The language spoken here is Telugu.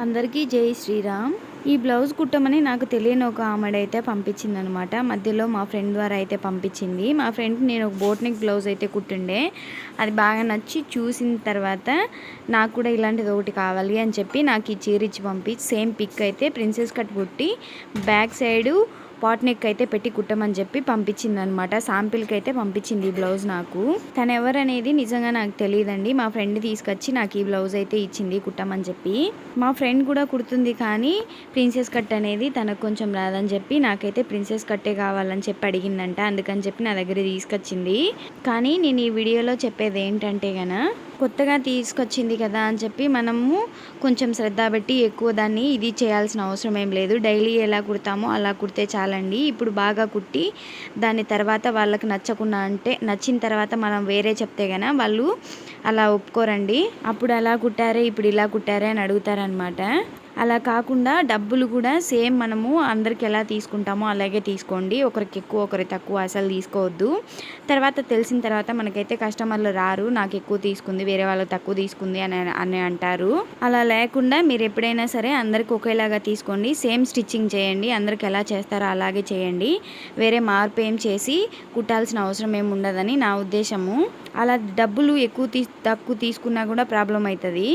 అందరికీ జై శ్రీరామ్. ఈ బ్లౌజ్ కుట్టమని నాకు తెలియని ఒక ఆమెడైతే పంపించిందనమాట. మధ్యలో మా ఫ్రెండ్ ద్వారా అయితే పంపించింది. మా ఫ్రెండ్కి నేను ఒక బోట్ నెక్ బ్లౌజ్ అయితే కుట్టుండే, అది బాగా నచ్చి చూసిన తర్వాత నాకు కూడా ఇలాంటిది ఒకటి కావాలి అని చెప్పి నాకు ఈ చీర ఇచ్చి పంపించి సేమ్ పిక్ అయితే ప్రిన్సెస్ కట్ కుట్టి బ్యాక్ సైడు పాట్ నెక్ అయితే పెట్టి కుట్టమని చెప్పి పంపించింది అనమాట. శాంపిల్కి అయితే పంపించింది ఈ బ్లౌజ్. నాకు తను ఎవరనేది నిజంగా నాకు తెలియదండి. మా ఫ్రెండ్ తీసుకొచ్చి నాకు ఈ బ్లౌజ్ అయితే ఇచ్చింది కుట్టమని చెప్పి. మా ఫ్రెండ్ కూడా కుడుతుంది, కానీ ప్రిన్సెస్ కట్ అనేది తనకు కొంచెం రాదని చెప్పి నాకైతే ప్రిన్సెస్ కట్టే కావాలని చెప్పి అడిగిందంట. అందుకని చెప్పి నా దగ్గర తీసుకొచ్చింది. కానీ నేను ఈ వీడియోలో చెప్పేది ఏంటంటే కొత్తగా తీసుకొచ్చింది కదా అని చెప్పి మనము కొంచెం శ్రద్ధ పెట్టి ఎక్కువ దాన్ని ఇది చేయాల్సిన అవసరం ఏం లేదు. డైలీ ఎలా కుడతామో అలా కుడితే చాలండి. ఇప్పుడు బాగా కుట్టి దాని తర్వాత వాళ్ళకి నచ్చకుండా అంటే నచ్చిన తర్వాత మనం వేరే చెప్తే గన వాళ్ళు అలా ఒప్పుకోరండి. అప్పుడు అలా కుట్టారే ఇప్పుడు ఇలా కుట్టారే అని అడుగుతారనమాట. అలా కాకుండా డబ్బులు కూడా సేమ్ మనము అందరికి ఎలా తీసుకుంటామో అలాగే తీసుకోండి. ఒకరికి ఎక్కువ ఒకరికి తక్కువ అసలు తీసుకోవద్దు. తర్వాత తెలిసిన తర్వాత మనకైతే కస్టమర్లు రారు, నాకు ఎక్కువ తీసుకుంది వేరే వాళ్ళకి తక్కువ తీసుకుంది అని అంటారు. అలా లేకుండా మీరు ఎప్పుడైనా సరే అందరికి ఒకేలాగా తీసుకోండి. సేమ్ స్టిచ్చింగ్ చేయండి. అందరికి ఎలా చేస్తారో అలాగే చేయండి. వేరే మార్పు ఏం చేసి కుట్టాల్సిన అవసరం ఏమి ఉండదని నా ఉద్దేశము. అలా డబ్బులు ఎక్కువ తక్కువ తీసుకున్నా కూడా ప్రాబ్లం అవుతుంది.